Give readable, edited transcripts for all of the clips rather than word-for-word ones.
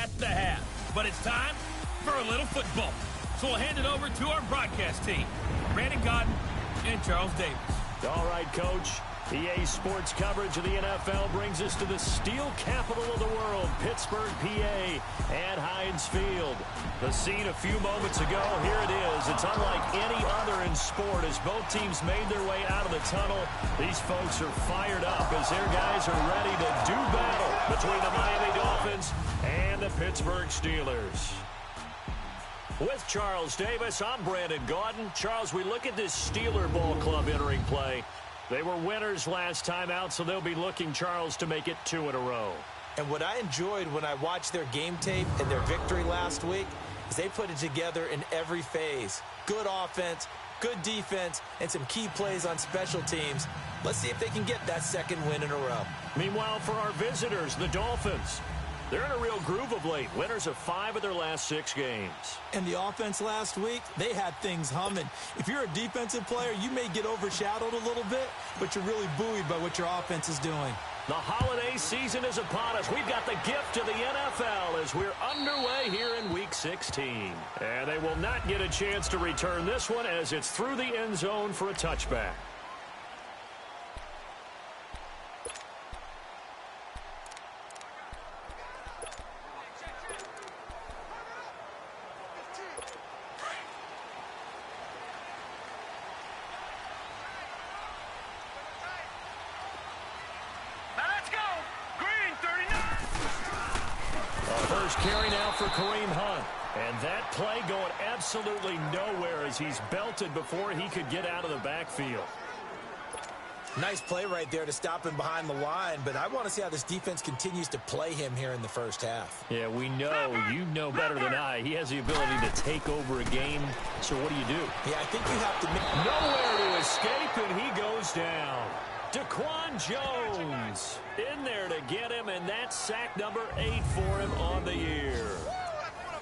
at the half. But it's time for a little football. So we'll hand it over to our broadcast team, Brandon Godden and Charles Davis. All right, Coach. EA Sports coverage of the NFL brings us to the steel capital of the world, Pittsburgh, PA, at Heinz Field. The scene a few moments ago, here it is. It's unlike any other in sport as both teams made their way out of the tunnel. These folks are fired up as their guys are ready to do battle between the Miami Dolphins and the Pittsburgh Steelers. With Charles Davis, I'm Brandon Godden. Charles, we look at this Steeler ball club entering play. They were winners last time out, so they'll be looking, Charles, to make it 2 in a row. And what I enjoyed when I watched their game tape and their victory last week is they put it together in every phase. Good offense, good defense, and some key plays on special teams. Let's see if they can get that second win in a row. Meanwhile, for our visitors, the Dolphins, they're in a real groove of late. Winners of 5 of their last 6 games. And the offense last week, they had things humming. If you're a defensive player, you may get overshadowed a little bit, but you're really buoyed by what your offense is doing. The holiday season is upon us. We've got the gift of the NFL as we're underway here in Week 16. And they will not get a chance to return this one as it's through the end zone for a touchback. Carry now for Kareem Hunt. And that play going absolutely nowhere as he's belted before he could get out of the backfield. Nice play right there to stop him behind the line, but I want to see how this defense continues to play him here in the first half. Yeah, we know. You know better than I. He has the ability to take over a game. So what do you do? Yeah, I think you have to make... Nowhere to escape, and he goes down. Daquan Jones in there to get him, and that's sack number 8 for him on the year.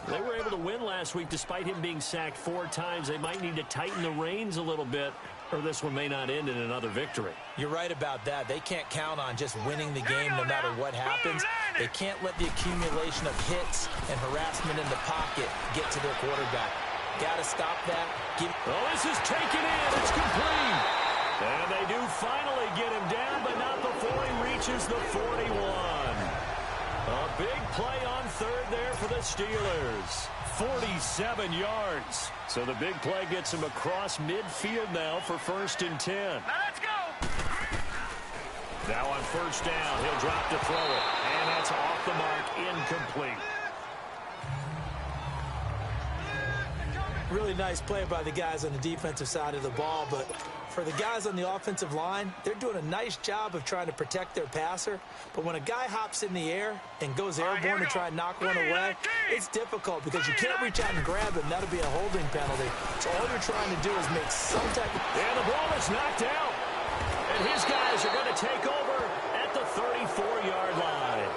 They were able to win last week despite him being sacked 4 times. They might need to tighten the reins a little bit, or this one may not end in another victory. You're right about that. They can't count on just winning the game no matter what happens. They can't let the accumulation of hits and harassment in the pocket get to their quarterback. Got to stop that. Oh, this is taken in. It's complete. And they do finally get him down, but not before he reaches the 41. A big play on third there for the Steelers. 47 yards. So the big play gets him across midfield now for 1st and 10. Now let's go. Now on 1st down, he'll drop to throw it. And that's off the mark, incomplete. Really nice play by the guys on the defensive side of the ball, but for the guys on the offensive line, they're doing a nice job of trying to protect their passer. But when a guy hops in the air and goes airborne to try and knock one away, it's difficult because you can't reach out and grab him. That'll be a holding penalty. So all you're trying to do is make some type of... And the ball is knocked out. And his guys are going to take over at the 34-yard line.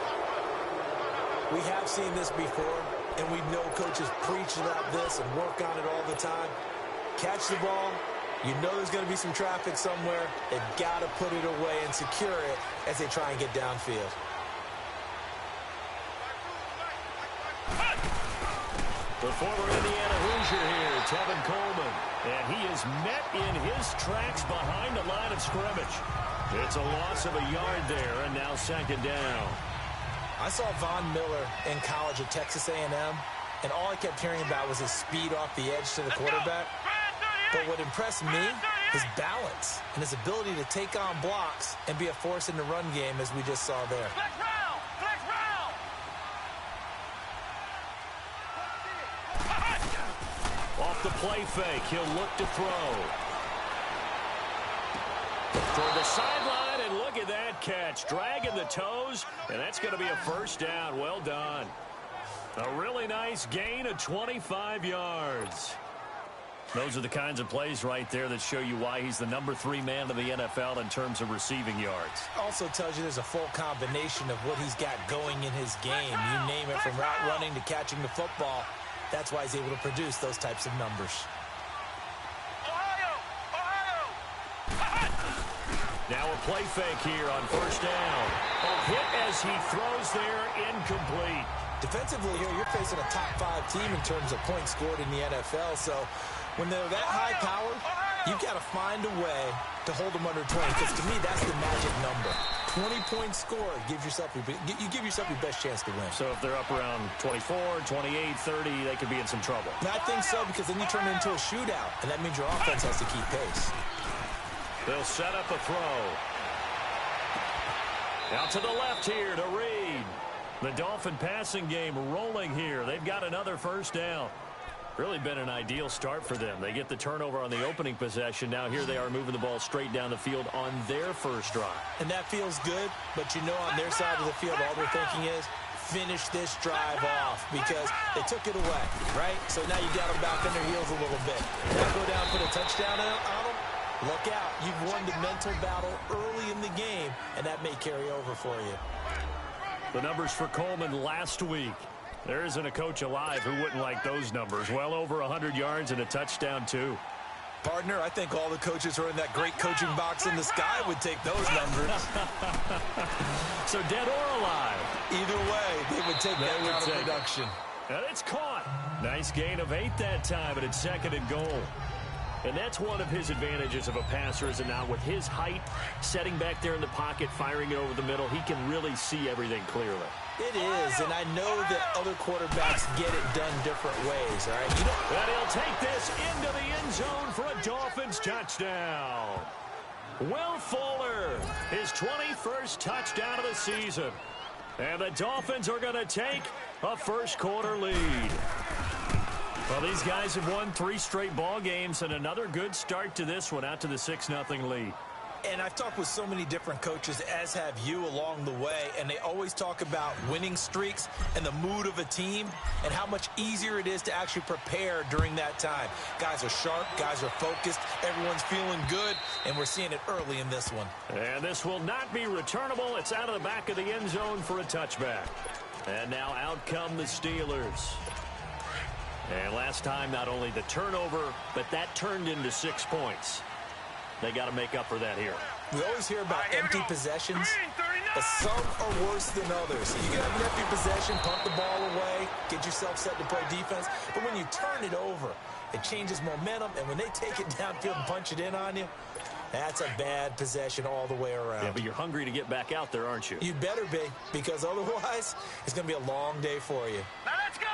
We have seen this before, and we know coaches preach about this and work on it all the time. Catch the ball. You know there's going to be some traffic somewhere. They've got to put it away and secure it as they try and get downfield. The former Indiana Hoosier here, Tevin Coleman. And he is met in his tracks behind the line of scrimmage. It's a loss of a yard there, and now 2nd down. I saw Von Miller in college at Texas A&M, and all I kept hearing about was his speed off the edge to the quarterback. But what impressed me, his balance and his ability to take on blocks and be a force in the run game, as we just saw there. Flex round. Off the play fake, he'll look to throw. For the sideline, and look at that catch. Dragging the toes, and that's going to be a 1st down. Well done. A really nice gain of 25 yards. Those are the kinds of plays right there that show you why he's the number 3 man of the NFL in terms of receiving yards. Also tells you there's a full combination of what he's got going in his game. You name it, from route running to catching the football. That's why he's able to produce those types of numbers. Now a play fake here on 1st down. A hit as he throws there, incomplete. Defensively here, you're facing a top 5 team in terms of points scored in the NFL. So when they're that high powered, you've got to find a way to hold them under 20. Because to me, that's the magic number. 20-point score, you give yourself your best chance to win. So if they're up around 24, 28, 30, they could be in some trouble. And I think so, because then you turn it into a shootout, and that means your offense has to keep pace. They'll set up a throw. Out to the left here to Reed. The Dolphin passing game rolling here. They've got another first down. Really been an ideal start for them. They get the turnover on the opening possession. Now here they are moving the ball straight down the field on their first drive. And that feels good, but you know on their side of the field all they're thinking is finish this drive off because they took it away, right? So now you got them back on their heels a little bit. Now go down and put a touchdown on them. Look out. You've won the mental battle early in the game, and that may carry over for you. The numbers for Coleman last week. There isn't a coach alive who wouldn't like those numbers. Well over 100 yards and a touchdown, too. Partner, I think all the coaches who are in that great coaching box in the sky would take those numbers. So dead or alive? Either way, they would take that kind of production. And it's caught. Nice gain of 8 that time, but it's 2nd and goal. And that's one of his advantages of a passer, is it not? With his height, setting back there in the pocket, firing it over the middle, he can really see everything clearly. It is, and I know that other quarterbacks get it done different ways, all right? And he'll take this into the end zone for a Dolphins touchdown. Will Fuller, his 21st touchdown of the season. And the Dolphins are going to take a first-quarter lead. Well, these guys have won 3 straight ball games, and another good start to this one, out to the 6-0 lead. And I've talked with so many different coaches, as have you, along the way, and they always talk about winning streaks and the mood of a team and how much easier it is to actually prepare during that time. Guys are sharp, guys are focused, everyone's feeling good, and we're seeing it early in this one. And this will not be returnable. It's out of the back of the end zone for a touchback. And now out come the Steelers. And last time, not only the turnover, but that turned into 6 points. They got to make up for that here. We always hear about empty possessions, but some are worse than others. You can have an empty possession, pump the ball away, get yourself set to play defense, but when you turn it over, it changes momentum, and when they take it downfield and punch it in on you, that's a bad possession all the way around. Yeah, but you're hungry to get back out there, aren't you? You better be, because otherwise, it's going to be a long day for you. Now let's go.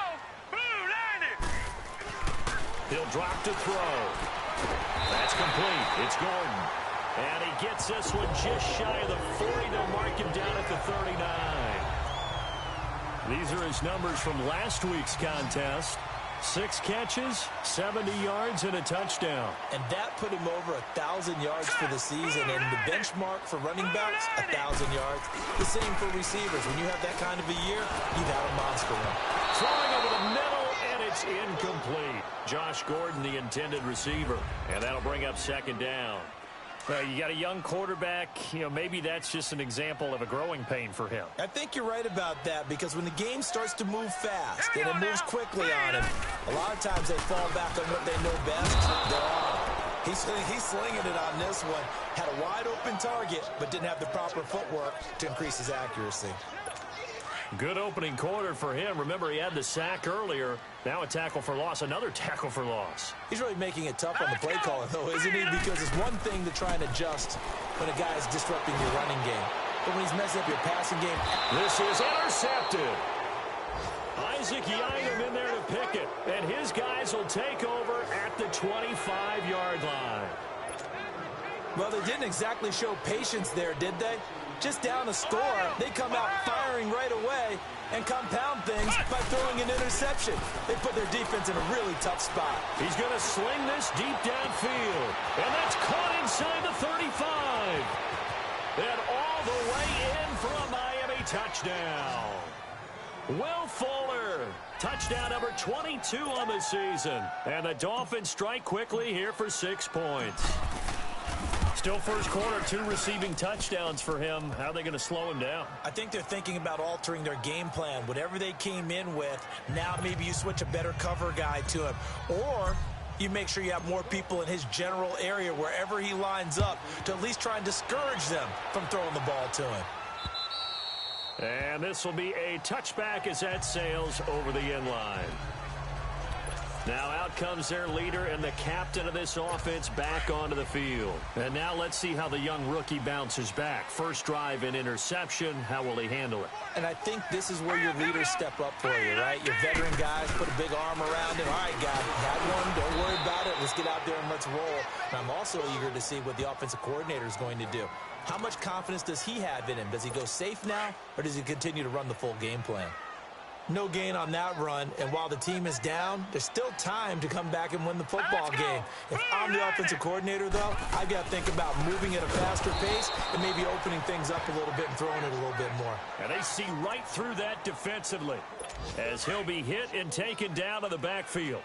He'll drop to throw. That's complete. It's Gordon. And he gets this one just shy of the 40. They'll mark him down at the 39. These are his numbers from last week's contest. 6 catches, 70 yards, and a touchdown. And that put him over 1,000 yards for the season. And the benchmark for running backs, 1,000 yards. The same for receivers. When you have that kind of a year, you've had a monster one. Throwing over the middle, and it's incomplete. Josh Gordon, the intended receiver. And that'll bring up 2nd down. Well, you got a young quarterback. You know, maybe that's just an example of a growing pain for him. I think you're right about that, because when the game starts to move fast and it moves quickly on him, a lot of times they fall back on what they know best. They're on. He's slinging it on this one. Had a wide open target, but didn't have the proper footwork to increase his accuracy. Good opening quarter for him. Remember, he had the sack earlier. Now a tackle for loss. Another tackle for loss. He's really making it tough on the play caller, though, isn't he? Because it's one thing to try and adjust when a guy is disrupting your running game. But when he's messing up your passing game... This is intercepted. Isaac Yiadom in there to pick it. And his guys will take over at the 25-yard line. Well, they didn't exactly show patience there, did they? Just down a score, they come out firing right away and compound things by throwing an interception. They put their defense in a really tough spot. He's going to sling this deep downfield. And that's caught inside the 35. And all the way in for a Miami touchdown. Will Fuller, touchdown number 22 on the season. And the Dolphins strike quickly here for 6 points. Still first quarter, 2 receiving touchdowns for him. How are they going to slow him down? I think they're thinking about altering their game plan. Whatever they came in with, now maybe you switch a better cover guy to him. Or you make sure you have more people in his general area wherever he lines up to at least try and discourage them from throwing the ball to him. And this will be a touchback as that sails over the end line. Now out comes their leader and the captain of this offense back onto the field. And now let's see how the young rookie bounces back. First drive and interception. How will he handle it? And I think this is where your leaders step up for you, right? Your veteran guys put a big arm around him. All right, guy, had one. Don't worry about it. Let's get out there and let's roll. And I'm also eager to see what the offensive coordinator is going to do. How much confidence does he have in him? Does he go safe now, or does he continue to run the full game plan? No gain on that run, and while the team is down, there's still time to come back and win the football game. If I'm the offensive coordinator, though, I've got to think about moving at a faster pace and maybe opening things up a little bit and throwing it a little bit more. And they see right through that defensively as he'll be hit and taken down to the backfield.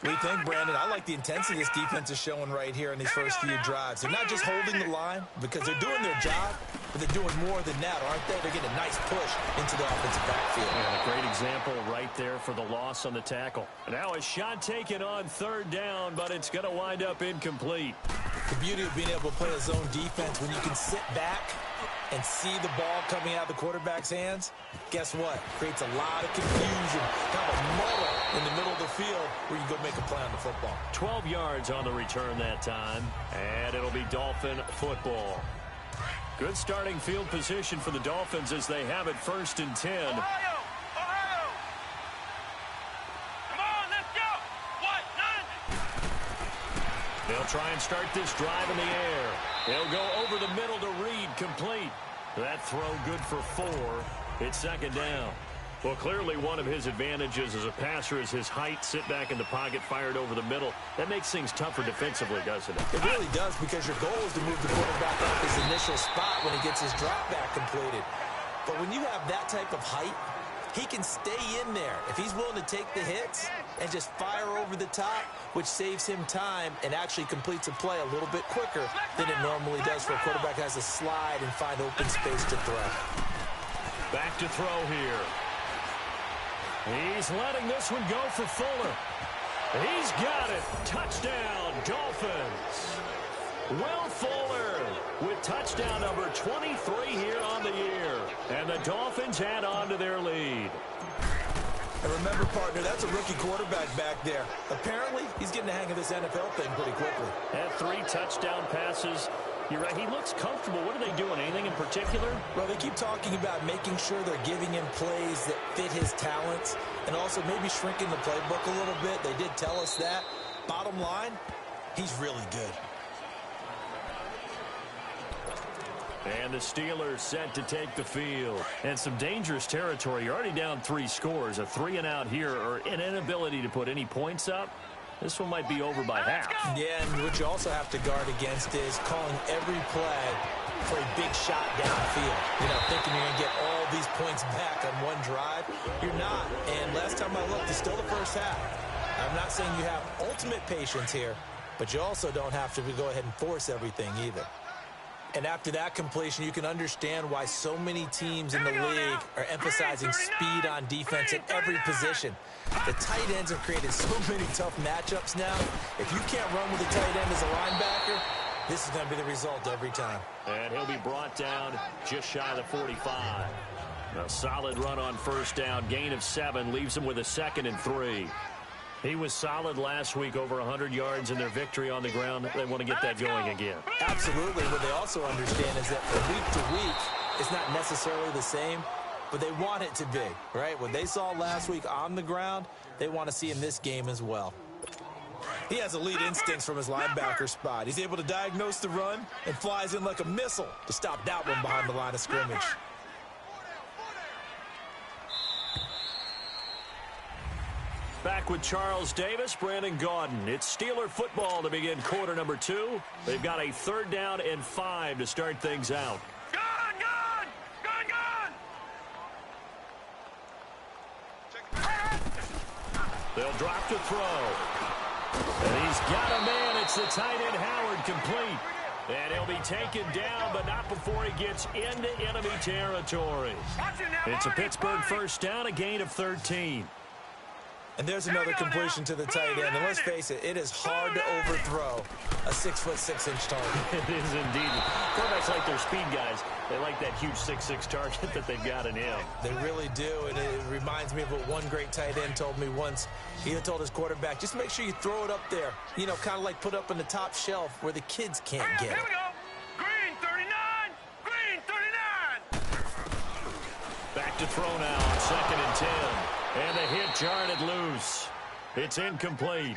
What do you think, Brandon? I like the intensity this defense is showing right here in these first few drives. They're not just holding the line because they're doing their job, but they're doing more than that, aren't they? They're getting a nice push into the offensive backfield. And a great example right there for the loss on the tackle. Now a shot taken on third down, but it's going to wind up incomplete. The beauty of being able to play a zone defense when you can sit back and see the ball coming out of the quarterback's hands, guess what? Creates a lot of confusion, kind of a muddle in the middle of the field where you go make a play on the football. 12 yards on the return that time, and it'll be Dolphin football. Good starting field position for the Dolphins as they have it 1st and 10. Ohio! Ohio! Come on, let's go! What? None! They'll try and start this drive in the air. They'll go over the middle to Reed, complete. That throw good for 4. It's 2nd down. Well, clearly one of his advantages as a passer is his height. Sit back in the pocket, fired over the middle. That makes things tougher defensively, doesn't it? It really does, because your goal is to move the quarterback off his initial spot when he gets his drop back completed. But when you have that type of height, he can stay in there if he's willing to take the hits and just fire over the top, which saves him time and actually completes a play a little bit quicker than it normally does for a quarterback who has to slide and find open space to throw. Back to throw here. He's letting this one go for Fuller. He's got it. Touchdown, Dolphins. Will Fuller with touchdown number 23 here on the year. And the Dolphins add on to their lead. And remember, partner, that's a rookie quarterback back there. Apparently, he's getting the hang of this NFL thing pretty quickly. Had 3 touchdown passes. You're right, he looks comfortable. What are they doing? Anything in particular? Well, they keep talking about making sure they're giving him plays that fit his talents and also maybe shrinking the playbook a little bit. They did tell us that. Bottom line, he's really good. And the Steelers set to take the field. And some dangerous territory. You're already down 3 scores. A 3-and-out here, or an inability to put any points up. This one might be over by half. Yeah, and what you also have to guard against is calling every play for a big shot downfield. You know, thinking you're going to get all these points back on one drive. You're not. And last time I looked, it's still the first half. I'm not saying you have ultimate patience here, but you also don't have to go ahead and force everything either. And after that completion, you can understand why so many teams in the league are emphasizing speed on defense at every position. The tight ends have created so many tough matchups now. If you can't run with a tight end as a linebacker, this is going to be the result every time. And he'll be brought down just shy of the 45. A solid run on 1st down. Gain of 7 leaves him with a 2nd and 3. He was solid last week, over 100 yards in their victory on the ground. They want to get that going again. Absolutely. What they also understand is that from week to week, it's not necessarily the same, but they want it to be, right? What they saw last week on the ground, they want to see in this game as well. He has elite instincts from his linebacker spot. He's able to diagnose the run and flies in like a missile to stop that one behind the line of scrimmage. Back with Charles Davis, Brandon Gaudin. It's Steeler football to begin quarter number 2. They've got a 3rd down and 5 to start things out. They'll drop to throw. And he's got a man. It's the tight end Howard, complete. And he'll be taken down, but not before he gets into enemy territory. It's a Pittsburgh 1st down, a gain of 13. And there's another completion to the tight end. And let's face it, it is hard to overthrow a 6'6" target. It is indeed. Quarterbacks like their speed guys. They like that huge 6'6" target that they've got in him. They really do, and it reminds me of what one great tight end told me once. He told his quarterback, just make sure you throw it up there. You know, kind of like put up on the top shelf where the kids can't get it. Here we go. Green 39. Green 39. Back to throw now on 2nd and 10. And the hit jarred loose. It's incomplete.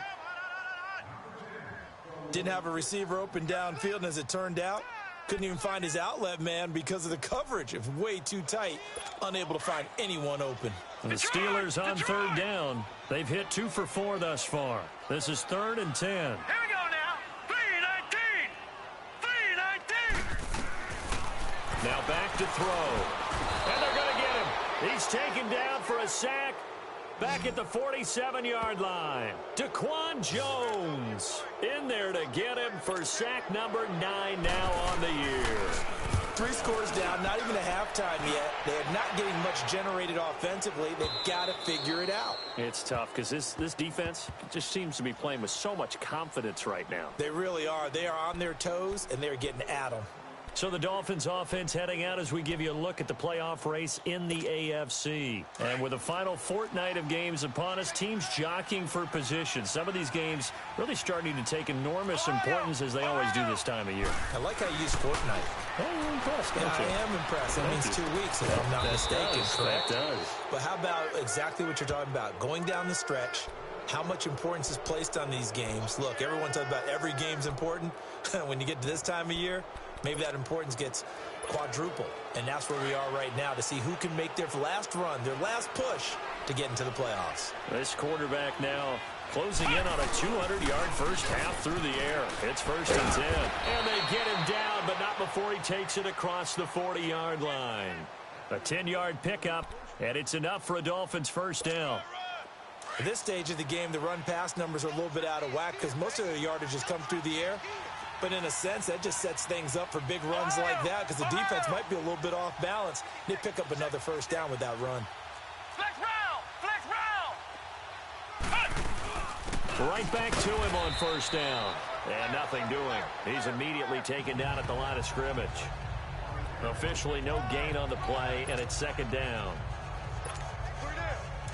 Didn't have a receiver open downfield, and as it turned out, couldn't even find his outlet man because of the coverage. It was way too tight, unable to find anyone open. And the Steelers on 3rd down. They've hit 2 for 4 thus far. This is 3rd and 10. Here we go now. 319. 319. Now back to throw. And they're going to get him. He's taken down for a sack. Back at the 47-yard line. Daquan Jones in there to get him for sack number 9 now on the year. 3 scores down, not even a halftime yet. They are not getting much generated offensively. They've got to figure it out. It's tough because this defense just seems to be playing with so much confidence right now. They really are. They are on their toes, and they're getting at them. So the Dolphins offense heading out as we give you a look at the playoff race in the AFC. And with the final fortnight of games upon us, teams jockeying for position. Some of these games really starting to take enormous importance as they always do this time of year. I like how you use fortnight. Oh, you're impressed, don't you? I am impressed. That means 2 weeks, if I'm not mistaken. That does. But how about exactly what you're talking about? Going down the stretch, how much importance is placed on these games. Look, everyone talks about every game's important. When you get to this time of year, maybe that importance gets quadruple. And that's where we are right now to see who can make their last run, their last push to get into the playoffs. This quarterback now closing in on a 200-yard first half through the air. It's 1st and 10. And they get him down, but not before he takes it across the 40-yard line. A 10-yard pickup, and it's enough for a Dolphins first down. At this stage of the game, the run-pass numbers are a little bit out of whack because most of their yardage has come through the air. But in a sense, that just sets things up for big runs like that because the defense might be a little bit off balance. They pick up another first down with that run. Flex round. Flex round. Right back to him on first down. And nothing doing. He's immediately taken down at the line of scrimmage. Officially no gain on the play, and it's 2nd down.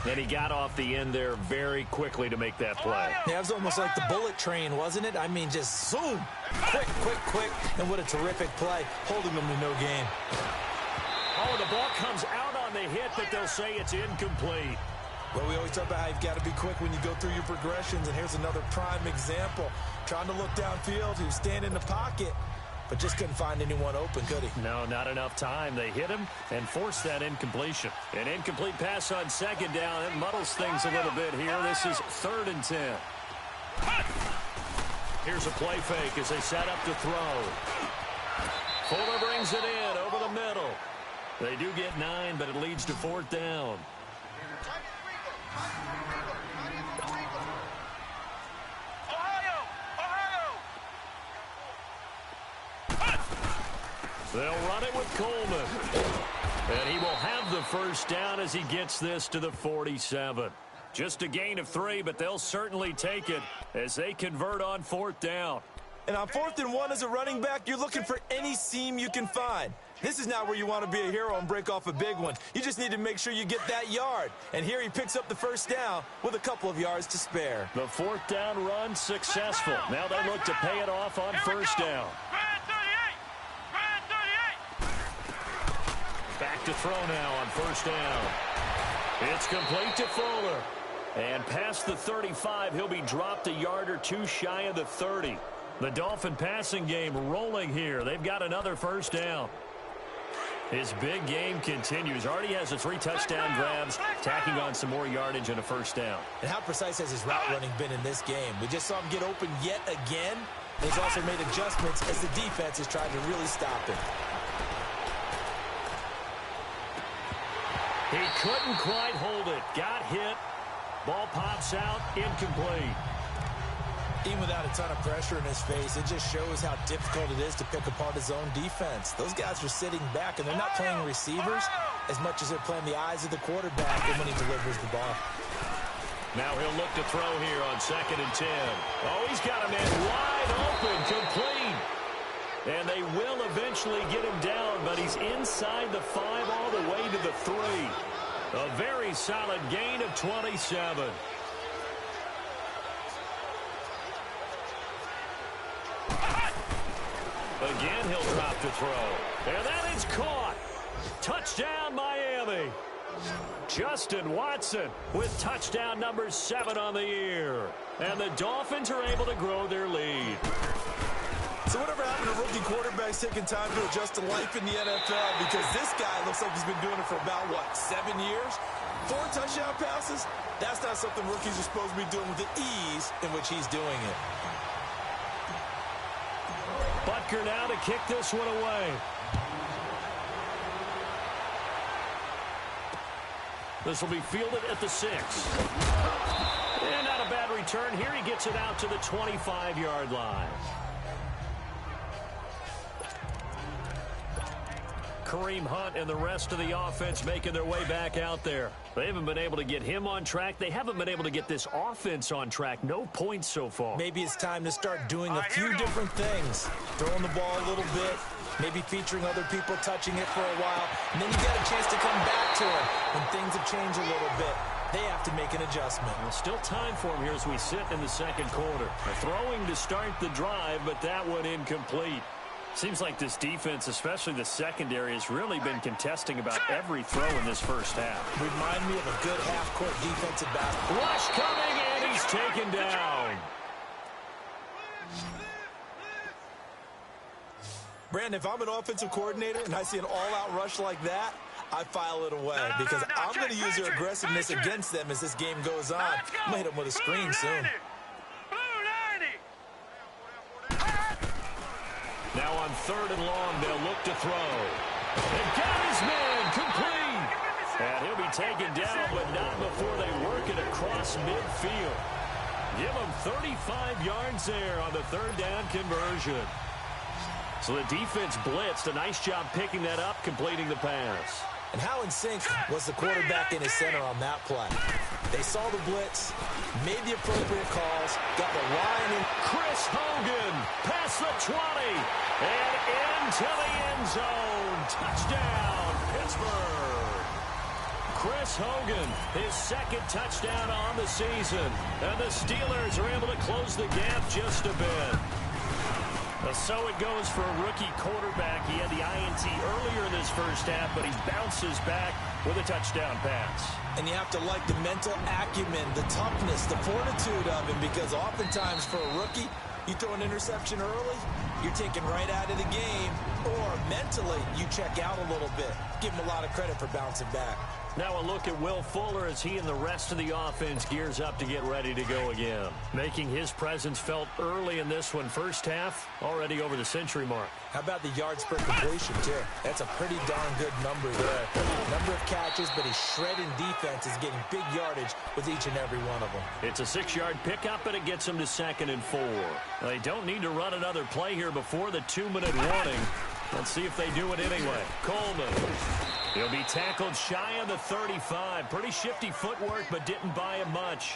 And he got off the end there very quickly to make that play. Yeah, it was almost like the bullet train, wasn't it? I mean, just zoom. Quick, quick, quick. And what a terrific play, holding them to no gain. Oh, the ball comes out on the hit, but they'll say it's incomplete. Well, we always talk about how you've got to be quick when you go through your progressions, and here's another prime example. Trying to look downfield, he was standing in the pocket, but just couldn't find anyone open, could he? No, not enough time. They hit him and forced that incompletion. An incomplete pass on 2nd down. It muddles things a little bit here. This is 3rd and 10. Here's a play fake as they set up to throw. Fuller brings it in over the middle. They do get 9, but it leads to 4th down. They'll run it with Coleman. And he will have the first down as he gets this to the 47. Just a gain of 3, but they'll certainly take it as they convert on 4th down. And on 4th and 1 as a running back, you're looking for any seam you can find. This is not where you want to be a hero and break off a big one. You just need to make sure you get that yard. And here he picks up the first down with a couple of yards to spare. The 4th down run successful. Now they look to pay it off on first down. Back to throw now on first down. It's complete to Fuller. And past the 35, he'll be dropped a yard or 2 shy of the 30. The Dolphin passing game rolling here. They've got another first down. His big game continues. Already has the 3 touchdown grabs, tacking on some more yardage and a first down. And how precise has his route running been in this game? We just saw him get open yet again. He's also made adjustments as the defense has tried to really stop him. He couldn't quite hold it. Got hit. Ball pops out. Incomplete. Even without a ton of pressure in his face, it just shows how difficult it is to pick apart his own defense. Those guys are sitting back, and they're not playing receivers as much as they're playing the eyes of the quarterback and when he delivers the ball. Now he'll look to throw here on 2nd and 10. Oh, he's got a man wide open, complete. And they will eventually get him down, but he's inside the 5 all the way to the 3. A very solid gain of 27. Again, he'll drop to throw. And that is caught. Touchdown, Miami. Justin Watson with touchdown number 7 on the year. And the Dolphins are able to grow their lead. So whatever happened to rookie quarterbacks taking time to adjust to life in the NFL? Because this guy looks like he's been doing it for about, 7 years? 4 touchdown passes? That's not something rookies are supposed to be doing with the ease in which he's doing it. Butker now to kick this one away. This will be fielded at the 6. And not a bad return here. He gets it out to the 25-yard line. Kareem Hunt and the rest of the offense making their way back out there. They haven't been able to get him on track. They haven't been able to get this offense on track. No points so far. Maybe it's time to start doing a few different things. Throwing the ball a little bit, maybe featuring other people touching it for a while, and then you get a chance to come back to it when things have changed a little bit. They have to make an adjustment. Well, still time for him here as we sit in the second quarter. Throwing to start the drive, but that one incomplete. Seems like this defense, especially the secondary, has really been contesting about every throw in this first half. Remind me of a good half-court defensive basketball. Rush coming, and he's taken down. Brandon, if I'm an offensive coordinator and I see an all-out rush like that, I file it away because I'm going to use their aggressiveness against them as this game goes on. I'm going to hit them with a screen soon. Now on 3rd and long, they'll look to throw. And got his man complete. And he'll be taken down, but not before they work it across midfield. Give him 35 yards there on the 3rd down conversion. So the defense blitzed. A nice job picking that up, completing the pass. And how in sync was the quarterback in his center on that play? They saw the blitz, made the appropriate calls, got the line in. Chris Hogan past the 20 and into the end zone. Touchdown, Pittsburgh. Chris Hogan, his 2nd touchdown on the season. And the Steelers are able to close the gap just a bit. So it goes for a rookie quarterback. He had the INT earlier in this first half, but he bounces back with a touchdown pass. And you have to like the mental acumen, the toughness, the fortitude of him, because oftentimes for a rookie, you throw an interception early, you're taken right out of the game, or mentally you check out a little bit. Give him a lot of credit for bouncing back. Now a look at Will Fuller as he and the rest of the offense gears up to get ready to go again. Making his presence felt early in this one. First half, already over the century mark. How about the yards per completion, too? That's a pretty darn good number there. Number of catches, but his shredding defense is getting big yardage with each and every one of them. It's a 6-yard pickup, and it gets him to 2nd and 4. They don't need to run another play here before the 2-minute warning. Let's see if they do it anyway. Coleman. He'll be tackled shy of the 35. Pretty shifty footwork, but didn't buy him much.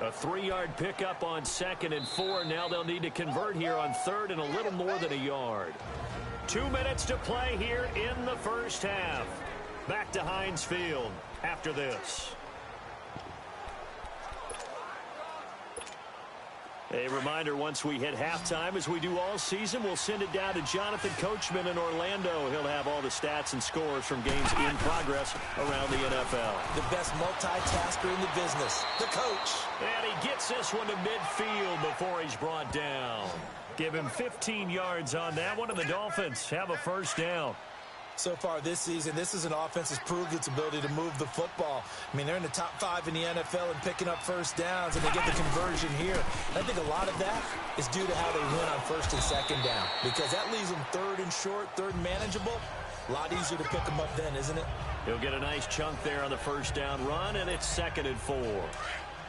A 3-yard pickup on 2nd and 4. Now they'll need to convert here on 3rd and a little more than a yard. 2 minutes to play here in the first half. Back to Heinz Field after this. A reminder, once we hit halftime, as we do all season, we'll send it down to Jonathan Coachman in Orlando. He'll have all the stats and scores from games in progress around the NFL. The best multitasker in the business, the coach. And he gets this one to midfield before he's brought down. Give him 15 yards on that one, and the Dolphins have a first down. So far this season, this is an offense that's proved its ability to move the football. I mean, they're in the top 5 in the NFL and picking up first downs, and they get the conversion here. And I think a lot of that is due to how they win on 1st and 2nd down, because that leaves them 3rd and short, 3rd and manageable. A lot easier to pick them up then, isn't it? He'll get a nice chunk there on the first down run, and it's 2nd and 4.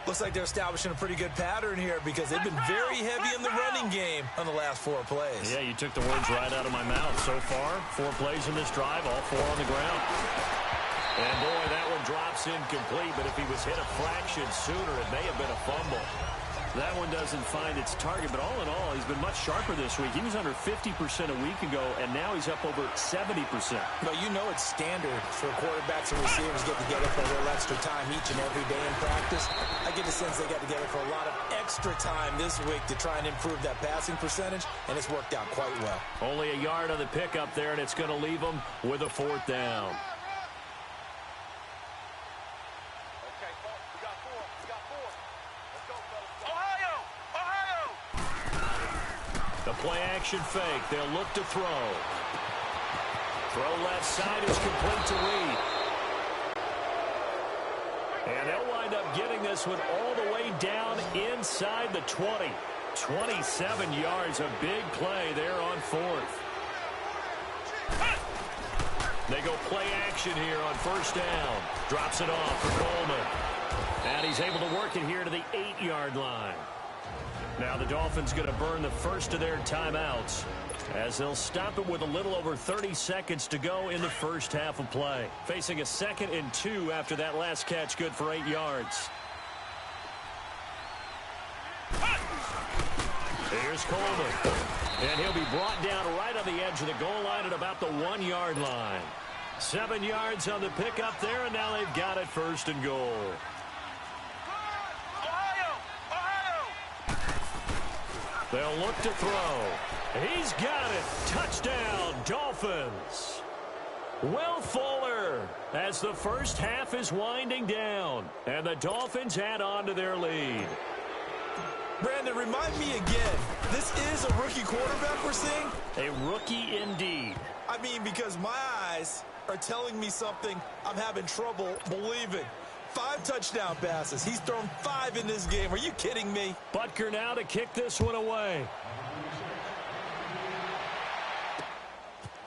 Looks like they're establishing a pretty good pattern here because they've been very heavy in the running game on the last 4 plays. Yeah, you took the words right out of my mouth. So far, 4 plays in this drive, all 4 on the ground. And, boy, that one drops incomplete, but if he was hit a fraction sooner, it may have been a fumble. That one doesn't find its target, but all in all, he's been much sharper this week. He was under 50% a week ago, and now he's up over 70%. Well, you know it's standard for quarterbacks and receivers get together for a little extra time each and every day in practice. I get the sense they got together for a lot of extra time this week to try and improve that passing percentage, and it's worked out quite well. Only a yard on the pickup there, and it's going to leave them with a 4th down. Play-action fake. They'll look to throw. Throw left side is complete to Reed. And they'll wind up getting this one all the way down inside the 20. 27 yards, a big play there on 4th. They go play-action here on 1st down. Drops it off for Coleman. And he's able to work it here to the 8-yard line. Now the Dolphins going to burn the first of their timeouts as they'll stop it with a little over 30 seconds to go in the first half of play. Facing a 2nd and 2 after that last catch, good for 8 yards. Here's Coleman. And he'll be brought down right on the edge of the goal line at about the 1-yard line. 7 yards on the pickup there, and now they've got it 1st and goal. They'll look to throw. He's got it. Touchdown, Dolphins. Will Fuller as the first half is winding down. And the Dolphins add on to their lead. Brandon, remind me again, this is a rookie quarterback we're seeing? A rookie indeed. I mean, because my eyes are telling me something I'm having trouble believing. 5 touchdown passes. He's thrown 5 in this game. Are you kidding me? Butker now to kick this one away.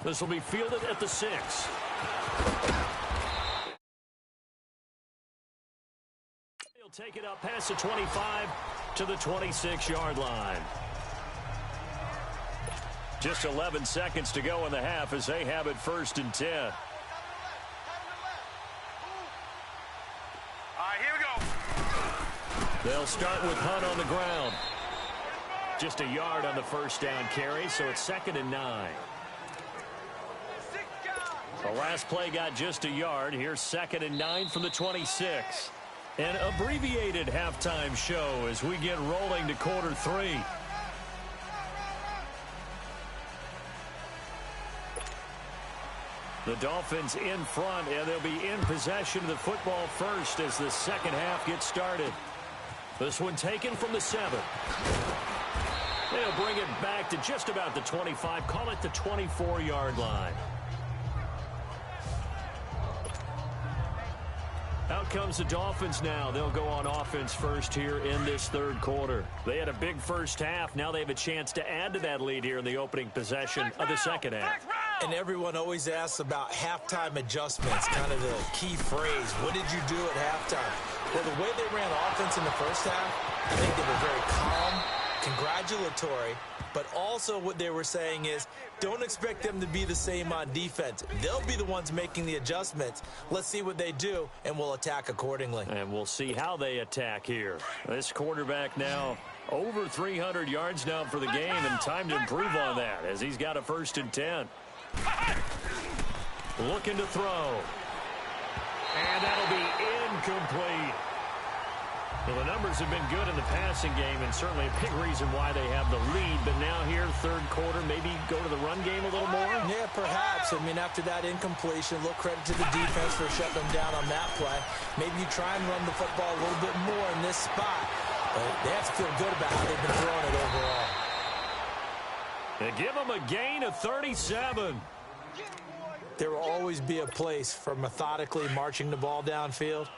This will be fielded at the 6. He'll take it up past the 25 to the 26-yard line. Just 11 seconds to go in the half as they have it 1st and 10. They'll start with Hunt on the ground. Just a yard on the 1st down carry, so it's 2nd and 9. The last play got just a yard. Here's 2nd and 9 from the 26. An abbreviated halftime show as we get rolling to quarter 3. The Dolphins in front, and they'll be in possession of the football first as the second half gets started. This one taken from the 7. They'll bring it back to just about the 25. Call it the 24-yard line. Out comes the Dolphins now. They'll go on offense first here in this 3rd quarter. They had a big first half. Now they have a chance to add to that lead here in the opening possession of the second half. And everyone always asks about halftime adjustments, kind of the key phrase. What did you do at halftime? Well, the way they ran offense in the first half, I think they were very calm, congratulatory, but also what they were saying is don't expect them to be the same on defense. They'll be the ones making the adjustments. Let's see what they do, and we'll attack accordingly. And we'll see how they attack here. This quarterback now over 300 yards now for the game, and time to improve on that as he's got a 1st and 10. Looking to throw. And that'll be incomplete. Well, the numbers have been good in the passing game, and certainly a big reason why they have the lead. But now here, 3rd quarter, maybe go to the run game a little more? Yeah, perhaps. I mean, after that incompletion, a little credit to the defense for shutting them down on that play. Maybe you try and run the football a little bit more in this spot. But they have to feel good about how they've been throwing it overall. They give them a gain of 37. There will always be a place for methodically marching the ball downfield.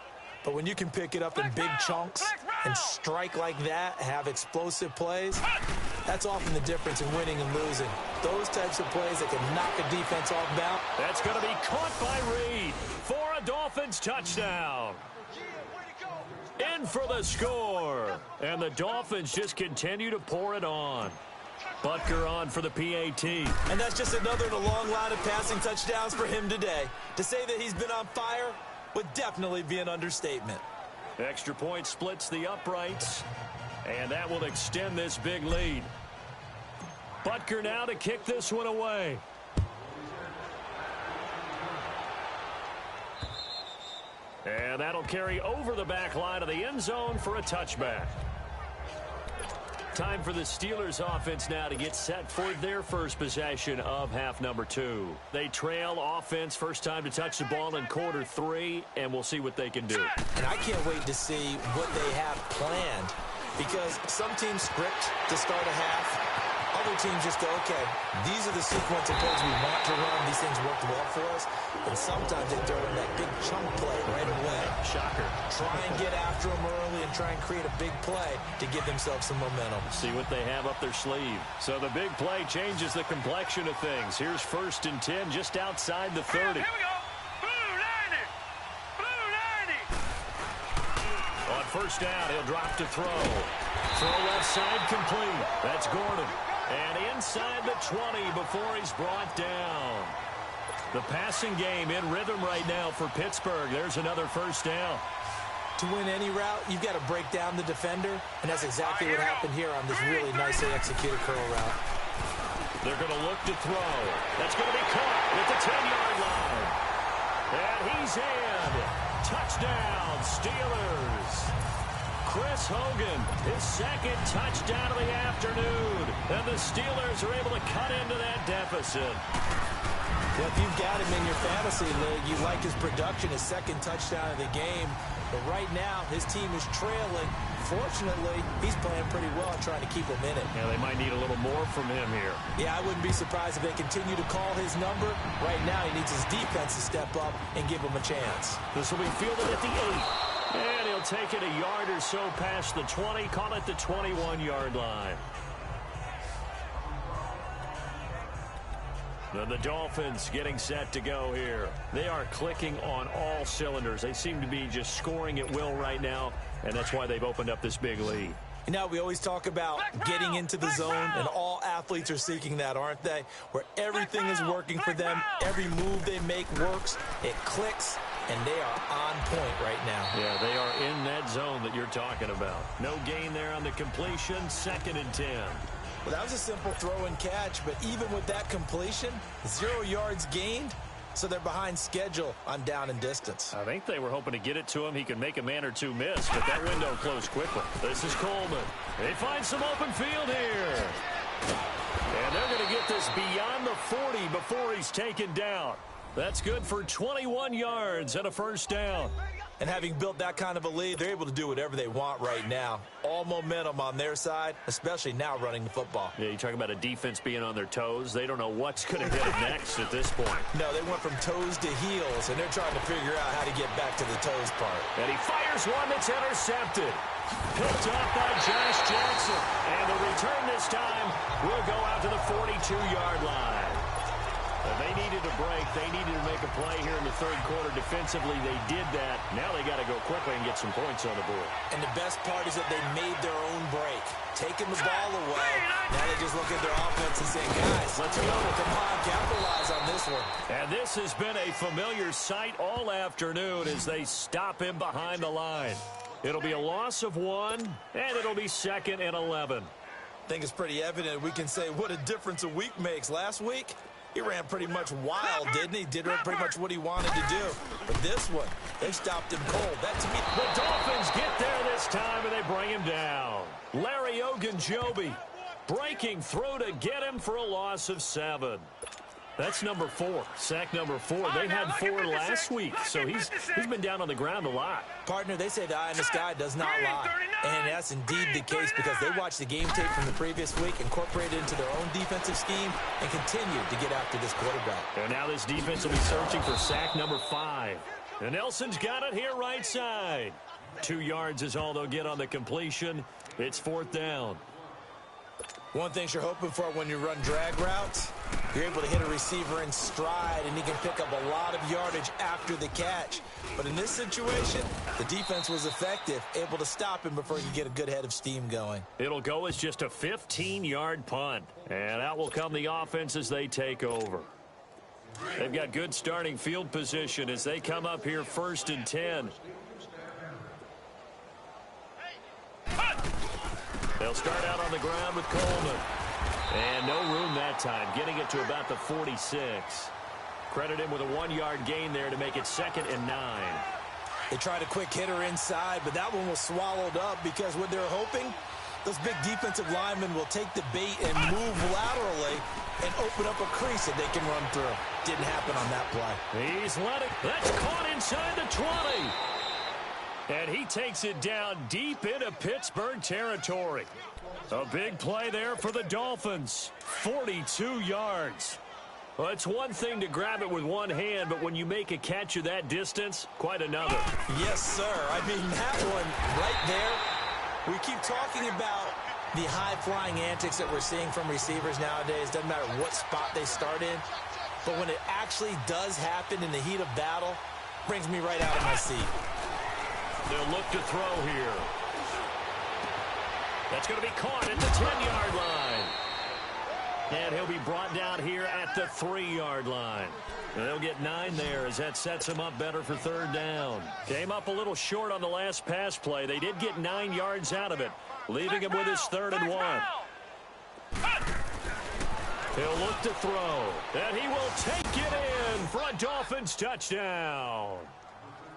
But when you can pick it up in big chunks and strike like that, have explosive plays, that's often the difference in winning and losing. Those types of plays that can knock a defense off balance. That's going to be caught by Reed for a Dolphins touchdown. In for the score. And the Dolphins just continue to pour it on. Butker on for the PAT. And that's just another in a long line of passing touchdowns for him today. To say that he's been on fire would definitely be an understatement. Extra point splits the uprights, and that will extend this big lead. Butker now to kick this one away. And that'll carry over the back line of the end zone for a touchback. Time for the Steelers offense now to get set for their first possession of half number 2. They trail offense first time to touch the ball in quarter 3, and we'll see what they can do. And I can't wait to see what they have planned, because some teams script to start a half. Other teams just go, okay, these are the sequence of plays we want to run. These things worked well for us. And sometimes they throw in that big chunk play right away. Shocker. Try and get after them early and try and create a big play to give themselves some momentum. See what they have up their sleeve. So the big play changes the complexion of things. Here's 1st and 10 just outside the 30. Here we go. Blue 90. Blue 90. On first down, he'll drop to throw. Throw left side complete. That's Gordon. And inside the 20 before he's brought down. The passing game in rhythm right now for Pittsburgh. There's another first down. To win any route, you've got to break down the defender, and that's exactly what happened here on this really nicely executed curl route. They're going to look to throw. That's going to be caught at the 10-yard line. And he's in. Touchdown, Steelers. Chris Hogan, his 2nd touchdown of the afternoon. And the Steelers are able to cut into that deficit. Well, if you've got him in your fantasy league, you like his production, his 2nd touchdown of the game. But right now, his team is trailing. Fortunately, he's playing pretty well and trying to keep him in it. Yeah, they might need a little more from him here. Yeah, I wouldn't be surprised if they continue to call his number. Right now, he needs his defense to step up and give him a chance. This will be fielded at the 8. And he'll take it a yard or so past the 20, call it the 21-yard line. Then the Dolphins getting set to go here. They are clicking on all cylinders. They seem to be just scoring at will right now, and that's why they've opened up this big lead. You know, we always talk about getting into the zone, and all athletes are seeking that, aren't they? Where everything is working for them, every move they make works, it clicks, and they are on point right now. Yeah, they are in that zone that you're talking about. No gain there on the completion, 2nd and 10. Well, that was a simple throw and catch, but even with that completion, 0 yards gained, so they're behind schedule on down and distance. I think they were hoping to get it to him. He could make a man or two miss, but that window closed quickly. This is Coleman. They find some open field here. And they're going to get this beyond the 40 before he's taken down. That's good for 21 yards and a first down. And having built that kind of a lead, they're able to do whatever they want right now. All momentum on their side, especially now running the football. Yeah, you talk about a defense being on their toes. They don't know what's going to hit them next at this point. No, they went from toes to heels, and they're trying to figure out how to get back to the toes part. And he fires one that's intercepted. Picked up by Josh Jackson. And the return this time will go out to the 42-yard line. They needed a break. They needed to make a play here in the 3rd quarter. Defensively, they did that. Now they got to go quickly and get some points on the board. And the best part is that they made their own break. Taking the ball away. Now they just look at their offense and say, guys, let's go. Come on, capitalize on this one. And this has been a familiar sight all afternoon as they stop him behind the line. It'll be a loss of 1, and it'll be 2nd and 11. I think it's pretty evident. We can say what a difference a week makes. Last week, he ran pretty much wild, didn't he? Did pretty much what he wanted to do. But this one, they stopped him cold. That to me, the Dolphins get there this time, and they bring him down. Larry Ogunjobi breaking through to get him for a loss of 7. That's number 4, sack number 4. They had 4 last week, so he's been down on the ground a lot. Partner, they say the eye in the sky does not lie. And that's indeed the case because they watched the game tape from the previous week, incorporated it into their own defensive scheme, and continued to get after this quarterback. And now this defense will be searching for sack number 5. And Nelson's got it here right side. 2 yards is all they'll get on the completion. It's 4th down. One thing you're hoping for when you run drag routes, You're able to hit a receiver in stride, and he can pick up a lot of yardage after the catch. But in this situation, the defense was effective, able to stop him before he could get a good head of steam going. It'll go as just a 15-yard punt. And out will come the offense as they take over. They've got good starting field position as they come up here 1st and 10. They'll start out on the ground with Coleman. And no room that time, getting it to about the 46. Credit him with a 1-yard gain there to make it 2nd and 9. They tried a quick hitter inside, but that one was swallowed up because what they're hoping, those big defensive linemen will take the bait and move laterally and open up a crease that they can run through. Didn't happen on that play. He's let it. That's caught inside the 20. And he takes it down deep into Pittsburgh territory. A big play there for the Dolphins. 42 yards. Well, it's one thing to grab it with one hand, but when you make a catch of that distance, quite another. Yes, sir. I mean, that one right there, we keep talking about the high-flying antics that we're seeing from receivers nowadays. Doesn't matter what spot they start in. But when it actually does happen in the heat of battle, brings me right out of my seat. They'll look to throw here. That's going to be caught at the 10-yard line. And he'll be brought down here at the 3-yard line. They'll get 9 there as that sets him up better for 3rd down. Came up a little short on the last pass play. They did get 9 yards out of it, leaving him with his 3rd and 1. He'll look to throw, and he will take it in for a Dolphins touchdown.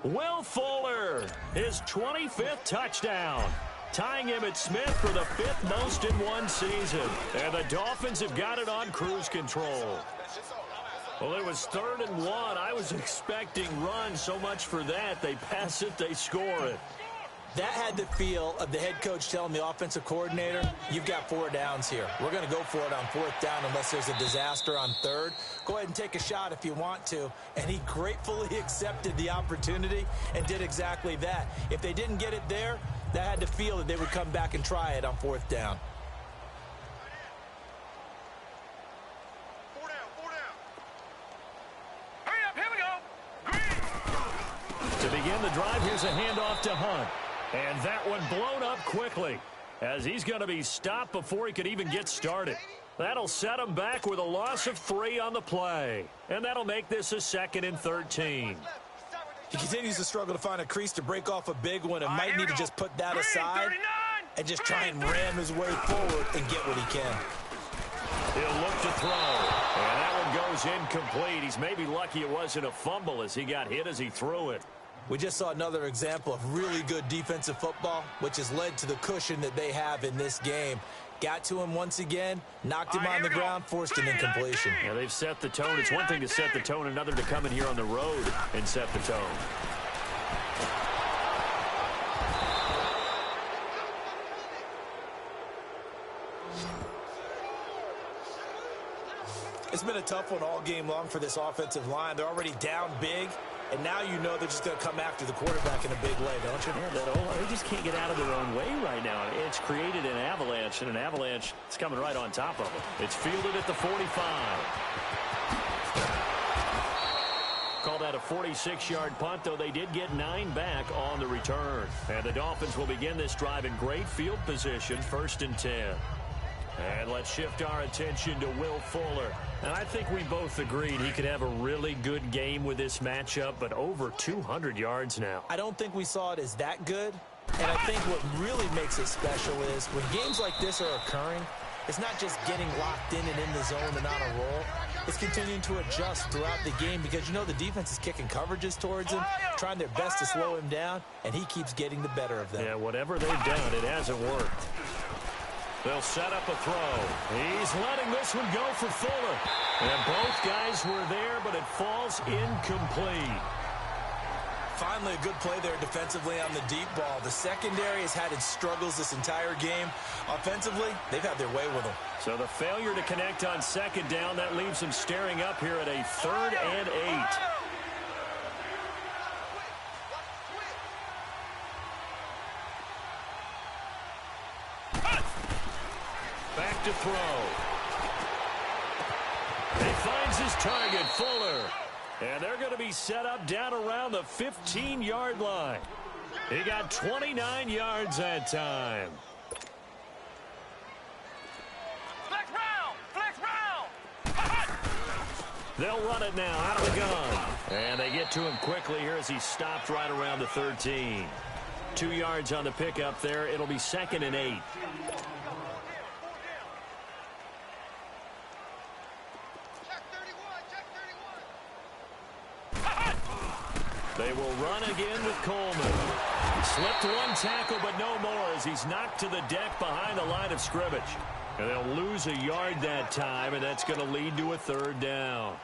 Will Fuller, his 25th touchdown, tying him at Smith for the 5th most in one season. And the Dolphins have got it on cruise control. Well, it was 3rd and 1. I was expecting run, so much for that. They pass it, they score it. That had the feel of the head coach telling the offensive coordinator, you've got 4 downs here. We're going to go for it on 4th down unless there's a disaster on 3rd. Go ahead and take a shot if you want to. And he gratefully accepted the opportunity and did exactly that. If they didn't get it there, that had the feel that they would come back and try it on 4th down. 4 down. Hurry up, here we go. Green. To begin the drive, here's a handoff to Hunt. And that one blown up quickly as he's going to be stopped before he could even get started. That'll set him back with a loss of 3 on the play. And that'll make this a 2nd and 13. He continues to struggle to find a crease to break off a big one and might need to just put that aside and just try and ram his way forward and get what he can. He'll look to throw. And that one goes incomplete. He's maybe lucky it wasn't a fumble as he got hit as he threw it. We just saw another example of really good defensive football, which has led to the cushion that they have in this game. Got to him once again, knocked him on the ground, forced an incompletion. Yeah, they've set the tone. It's one thing to set the tone, another to come in here on the road and set the tone. It's been a tough one all game long for this offensive line. They're already down big, and now you know they're just going to come after the quarterback in a big way, don't you? Yeah, they just can't get out of their own way right now. It's created an avalanche, and an avalanche is coming right on top of them. It's fielded at the 45. Call that a 46-yard punt, though they did get 9 back on the return. And the Dolphins will begin this drive in great field position, 1st and 10. And let's shift our attention to Will Fuller. And I think we both agreed he could have a really good game with this matchup, but over 200 yards now. I don't think we saw it as that good. And I think what really makes it special is when games like this are occurring, it's not just getting locked in and in the zone and on a roll. It's continuing to adjust throughout the game because, you know, the defense is kicking coverages towards him, trying their best to slow him down, and he keeps getting the better of them. Yeah, whatever they've done, it hasn't worked. They'll set up a throw. He's letting this one go for Fuller. And both guys were there, but it falls incomplete. Finally, a good play there defensively on the deep ball. The secondary has had its struggles this entire game. Offensively, they've had their way with them. So the failure to connect on 2nd down, that leaves them staring up here at a 3rd and 8. Back to throw. He finds his target, Fuller. And they're going to be set up down around the 15-yard line. He got 29 yards that time. Flex round! Flex round! They'll run it now out of the gun. And they get to him quickly here as he stopped right around the 13. 2 yards on the pickup there. It'll be 2nd and 8. They will run again with Coleman. Slipped one tackle, but no more as he's knocked to the deck behind the line of scrimmage. And they'll lose a yard that time, and that's going to lead to a 3rd down.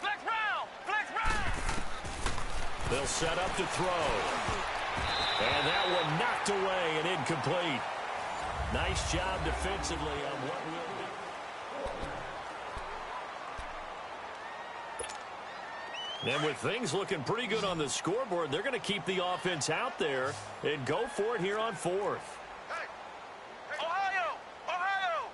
Flex round! Flex round! They'll set up to throw. And that one knocked away and incomplete. Nice job defensively on what will be. And with things looking pretty good on the scoreboard, they're going to keep the offense out there and go for it here on 4th. Hey! Ohio! Ohio!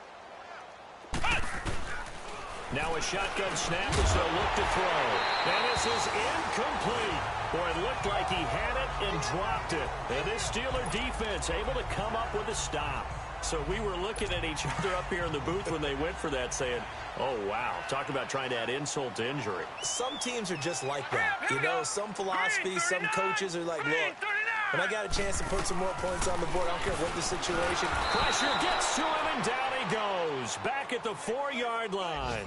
Now a shotgun snap as they'll look to throw. And this is incomplete. Boy, it looked like he had it and dropped it. And this Steeler defense able to come up with a stop. So we were looking at each other up here in the booth when they went for that saying, oh, wow, talk about trying to add insult to injury. Some teams are just like that. You know, some philosophies, some coaches are like, look, when I got a chance to put some more points on the board, I don't care what the situation. Pressure gets to him, and down he goes. Back at the 4-yard line.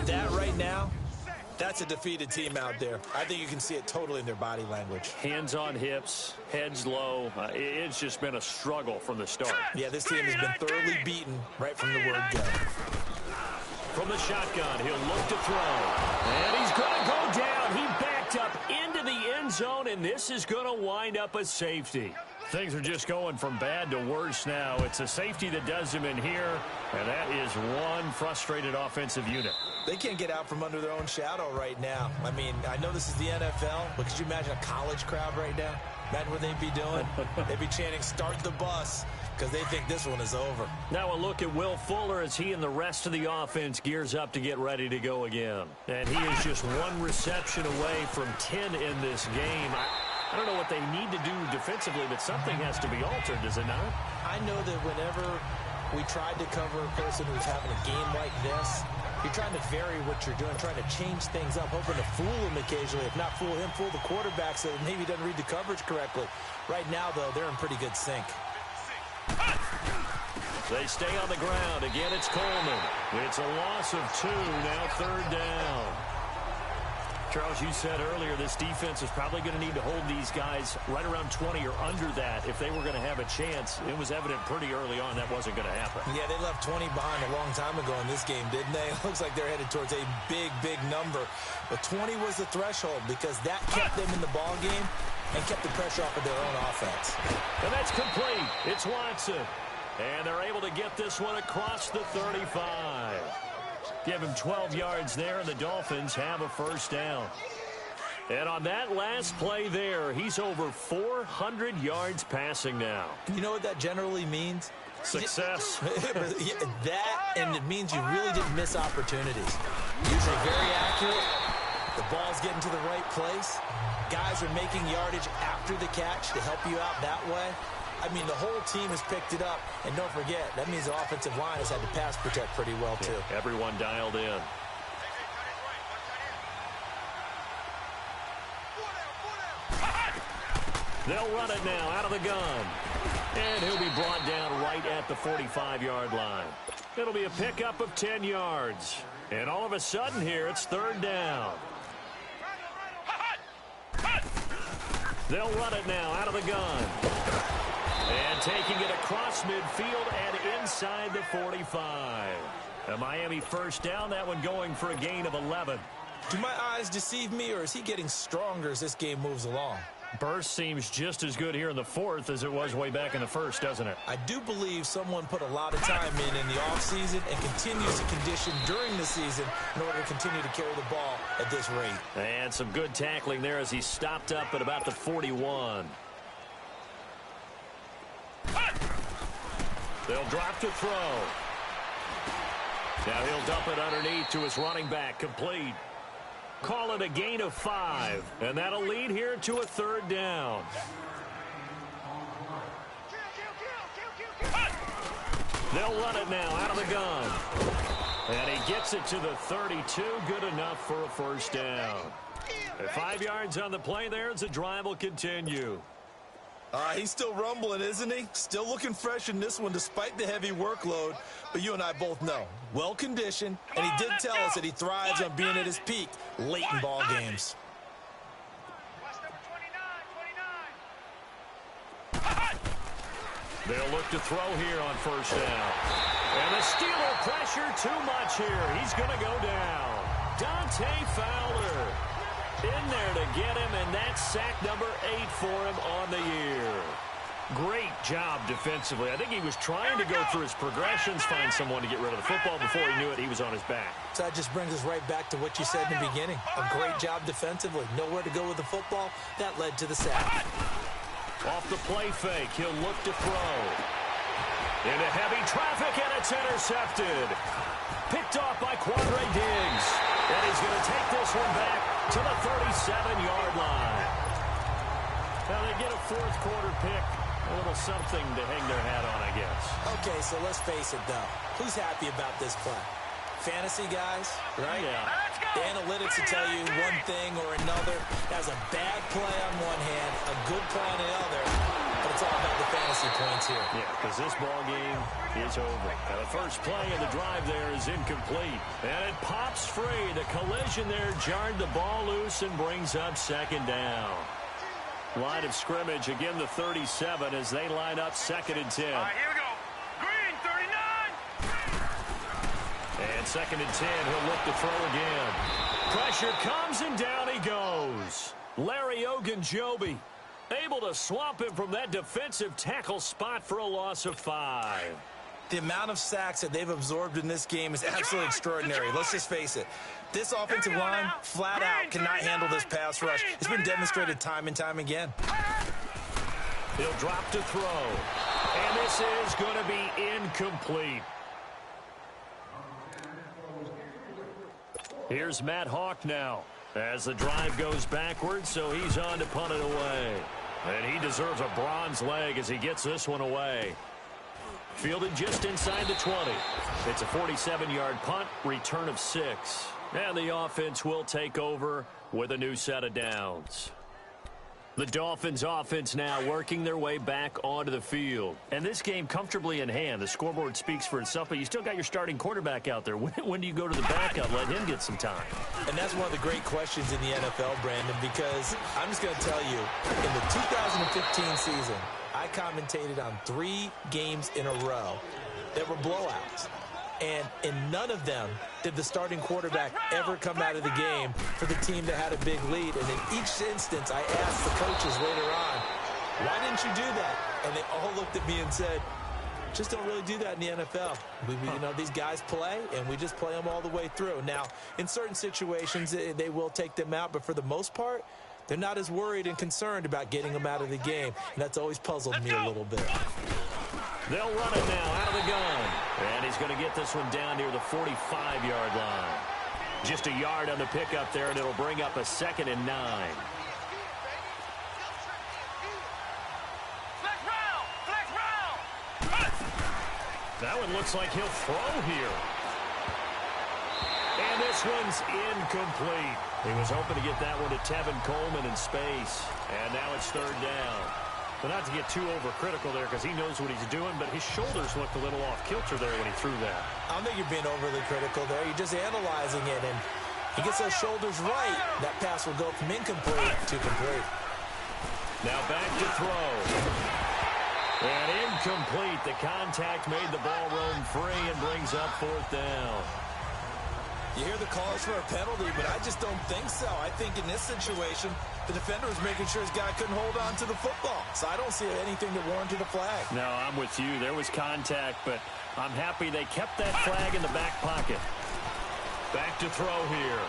That right now, that's a defeated team out there. I think you can see it totally in their body language. Hands on hips, heads low. It's just been a struggle from the start. Yeah, this team has been thoroughly beaten right from the word go. From the shotgun, he'll look to throw. And he's going to go down. He backed up into the end zone, and this is going to wind up a safety. Things are just going from bad to worse now. It's a safety that does him in here, and that is one frustrated offensive unit. They can't get out from under their own shadow right now. I mean, I know this is the NFL, but could you imagine a college crowd right now? Imagine what they'd be doing. They'd be chanting, start the bus, because they think this one is over. Now a look at Will Fuller as he and the rest of the offense gears up to get ready to go again. And he is just one reception away from 10 in this game. I don't know what they need to do defensively, but something has to be altered, does it not? I know that whenever we tried to cover a person who's having a game like this, you're trying to vary what you're doing, trying to change things up, hoping to fool him occasionally. If not fool him, fool the quarterback so that maybe he doesn't read the coverage correctly. Right now, though, they're in pretty good sync. They stay on the ground. Again, it's Coleman. It's a loss of 2, now 3rd down. Charles, you said earlier this defense is probably going to need to hold these guys right around 20 or under that if they were going to have a chance. It was evident pretty early on that wasn't going to happen. Yeah, they left 20 behind a long time ago in this game, didn't they? It looks like they're headed towards a big, big number. But 20 was the threshold because that kept them in the ball game and kept the pressure off of their own offense. And that's complete. It's Watson. And they're able to get this one across the 35. Give him 12 yards there, and the Dolphins have a 1st down. And on that last play there, he's over 400 yards passing now. You know what that generally means? Success. That, and it means you really didn't miss opportunities. Usually very accurate. The ball's getting to the right place. Guys are making yardage after the catch to help you out that way. I mean, the whole team has picked it up. And don't forget, that means the offensive line has had to pass protect pretty well, too. Yeah, everyone dialed in. They'll run it now out of the gun. And he'll be brought down right at the 45-yard line. It'll be a pickup of 10 yards. And all of a sudden here, it's 3rd down. They'll run it now out of the gun. And taking it across midfield and inside the 45. A Miami 1st down, that one going for a gain of 11. Do my eyes deceive me, or is he getting stronger as this game moves along? Burst seems just as good here in the fourth as it was way back in the first, doesn't it? I do believe someone put a lot of time in the offseason and continues to condition during the season in order to continue to carry the ball at this rate. And some good tackling there as he stopped up at about the 41. They'll drop to throw. Now he'll dump it underneath to his running back, complete. Call it a gain of 5, and that'll lead here to a third down. They'll run it now out of the gun. And he gets it to the 32, good enough for a first down. At 5 yards on the play there as the drive will continue. He's still rumbling, isn't he? Still looking fresh in this one despite the heavy workload. But you and I both know, well-conditioned, and he did tell us that he thrives on being at his peak late in ball games. They'll look to throw here on first down. And the Steeler pressure too much here. He's going to go down. Dante Fowler in there to get him, and that's sack number 8 for him on the year. Great job defensively. I think he was trying to go through his progressions, find someone to get rid of the football. Before he knew it, he was on his back. So that just brings us right back to what you said in the beginning. A great job defensively. Nowhere to go with the football. That led to the sack. Off the play fake, he'll look to throw. Into heavy traffic, and it's intercepted. Picked off by Quandre Diggs. And he's going to take this one back to the 37-yard line. Now they get a fourth quarter pick. A little something to hang their hat on, I guess. Okay, so let's face it, though. Who's happy about this play? Fantasy guys, right? Yeah. The analytics will tell you one thing or another. That's a bad play on one hand, a good play on the other, but it's all about the fantasy points here. Yeah, because this ball game is over. And the first play of the drive there is incomplete. And it pops free. The collision there jarred the ball loose and brings up second down. Line of scrimmage, again the 37 as they line up 2nd and 10. All right, here we go. Green, 39. And 2nd and 10, he'll look to throw again. Pressure comes and down he goes. Larry Ogunjobi able to swamp him from that defensive tackle spot for a loss of 5. The amount of sacks that they've absorbed in this game is absolutely extraordinary. Let's just face it. This offensive line, flat out, cannot handle this pass rush. It's been demonstrated time and time again. He'll drop to throw. And this is going to be incomplete. Here's Matt Hawk now as the drive goes backwards, so he's on to punt it away. And he deserves a bronze leg as he gets this one away. Fielded just inside the 20. It's a 47-yard punt, return of 6. And the offense will take over with a new set of downs. The Dolphins offense now working their way back onto the field. And this game comfortably in hand. The scoreboard speaks for itself, but you still got your starting quarterback out there. When do you go to the backup, let him get some time? And that's one of the great questions in the NFL, Brandon, because I'm just going to tell you, in the 2015 season, I commentated on 3 games in a row that were blowouts. And in none of them did the starting quarterback ever come out of the game for the team that had a big lead. And in each instance, I asked the coaches later on, why didn't you do that? And they all looked at me and said, just don't really do that in the NFL. You know, these guys play, and we just play them all the way through. Now, in certain situations, they will take them out, but for the most part, they're not as worried and concerned about getting them out of the game. And that's always puzzled me a little bit. They'll run it now out of the gun. And he's going to get this one down near the 45-yard line. Just a yard on the pickup there, and it'll bring up a 2nd and 9. That one looks like he'll throw here. And this one's incomplete. He was hoping to get that one to Tevin Coleman in space. And now it's 3rd down. But not to get too overcritical there because he knows what he's doing, but his shoulders looked a little off kilter there when he threw that. I don't think you're being overly critical there. You're just analyzing it, and he gets those shoulders right. That pass will go from incomplete to complete. Now back to throw. And incomplete. The contact made the ball roam free and brings up 4th down. You hear the calls for a penalty, but I just don't think so. I think in this situation, The defender was making sure his guy couldn't hold on to the football. So I don't see anything that warranted a flag. No, I'm with you. There was contact, but I'm happy they kept that flag in the back pocket. Back to throw here.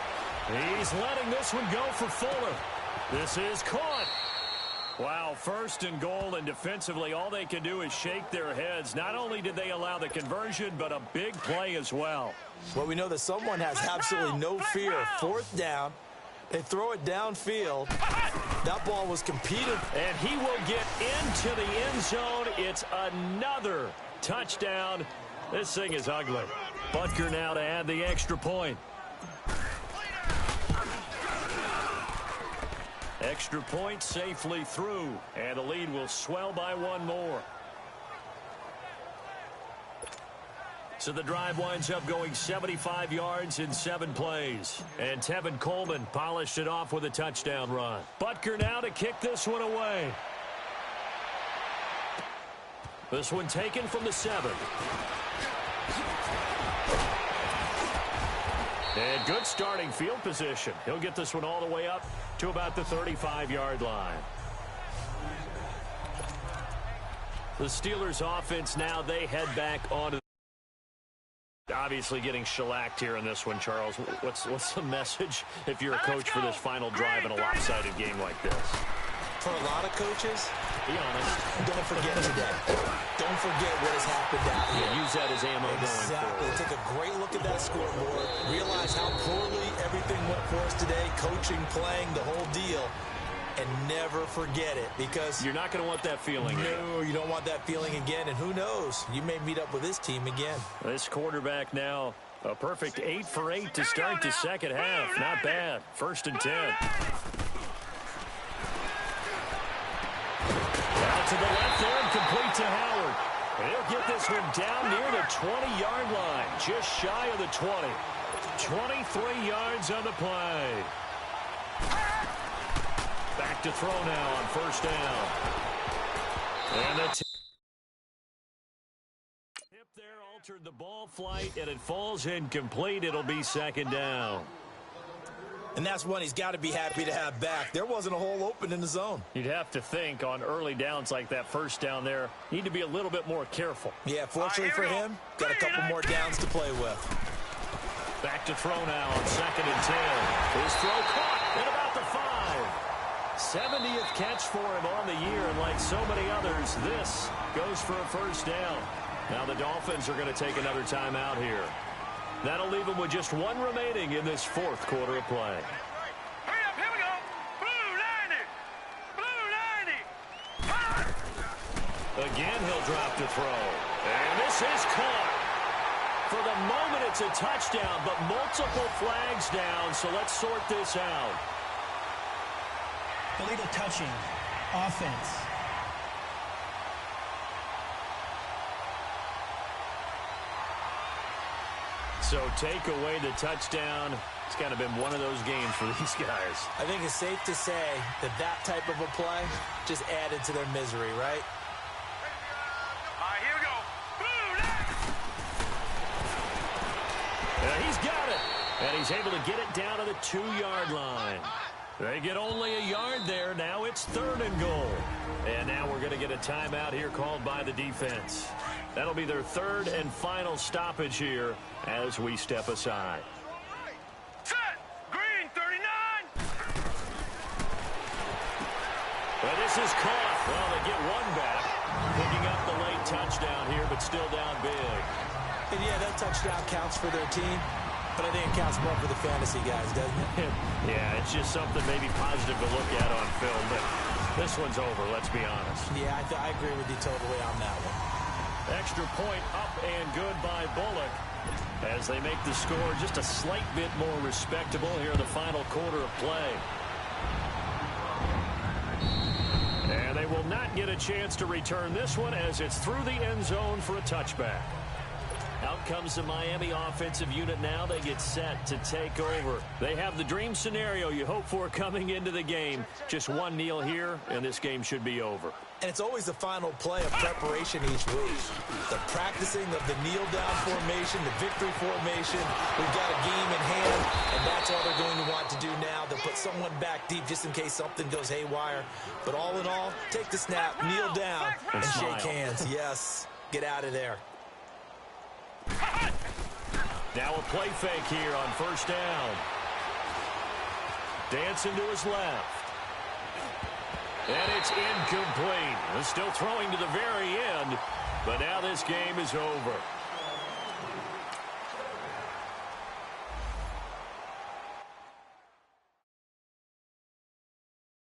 He's letting this one go for Fuller. This is caught. Wow, 1st and goal, and defensively all they can do is shake their heads. Not only did they allow the conversion, but a big play as well. Well, we know that someone has absolutely no fear. 4th down. They throw it downfield. That ball was competed. And he will get into the end zone. It's another touchdown. This thing is ugly. Butker now to add the extra point. Extra point safely through, and the lead will swell by 1 more. So the drive winds up going 75 yards in 7 plays. And Tevin Coleman polished it off with a touchdown run. Butker now to kick this one away. This one taken from the 7. And good starting field position. He'll get this one all the way up to about the 35-yard line. The Steelers offense now, they head back onto. Obviously getting shellacked here in this one, Charles. What's the message if you're a coach for this final drive in a lopsided game like this? For a lot of coaches, be honest, don't forget today. Don't forget what has happened out here. Use that as ammo going forward. Take a great look at that scoreboard. Realize how poorly everything went for us today. Coaching, playing, the whole deal. And never forget it, because you're not going to want that feeling. No, you don't want that feeling again. And who knows? You may meet up with this team again. This quarterback now, a perfect 8 for 8 to start the second half. Not bad. 1st and 10. Out to the left there and complete to Howard. He'll get this one down near the 20-yard line, just shy of the 20. 23 yards on the play. Back to throw now on 1st down. And the tip there altered the ball flight, and it falls incomplete. It'll be 2nd down. And that's one he's got to be happy to have back. There wasn't a hole open in the zone. You'd have to think on early downs like that 1st down there, need to be a little bit more careful. Yeah, fortunately for him, got a couple more downs to play with. Back to throw now on 2nd and 10. His throw caught at about the 5. 70th catch for him on the year, and like so many others, this goes for a 1st down. Now the Dolphins are going to take another timeout here. That'll leave them with just 1 remaining in this 4th quarter of play. Hurry up, here we go. Blue 90. Blue 90. Again, he'll drop to throw. And this is caught. For the moment, it's a touchdown, but multiple flags down, so let's sort this out. Illegal touching. Offense. So take away the touchdown. It's kind of been one of those games for these guys. I think it's safe to say that that type of a play just added to their misery, right? All right, here we go. Blue 90. And he's got it. And he's able to get it down to the 2-yard line. They get only a yard there. Now it's 3rd and goal. And now we're going to get a timeout here called by the defense. That'll be their 3rd and final stoppage here as we step aside. Set. Green 39. But this is caught. Well, they get 1 back. Picking up the late touchdown here, but still down big. And yeah, that touchdown counts for their team. But I think it counts more for the fantasy guys, doesn't it? Yeah, it's just something maybe positive to look at on film, but this one's over, let's be honest. Yeah, I agree with you totally on that one. Extra point up and good by Bullock as they make the score just a slight bit more respectable here in the final quarter of play. And they will not get a chance to return this one as it's through the end zone for a touchback. Out comes the Miami offensive unit now. They get set to take over. They have the dream scenario you hope for coming into the game. Just one kneel here, and this game should be over. And it's always the final play of preparation each week. The practicing of the kneel-down formation, the victory formation. We've got a game in hand, and that's all they're going to want to do now. They'll put someone back deep just in case something goes haywire. But all in all, take the snap, kneel down, and shake hands. Yes, get out of there. Now a play fake here on first down. Dancing to his left. And it's incomplete. Still throwing to the very end, but now this game is over.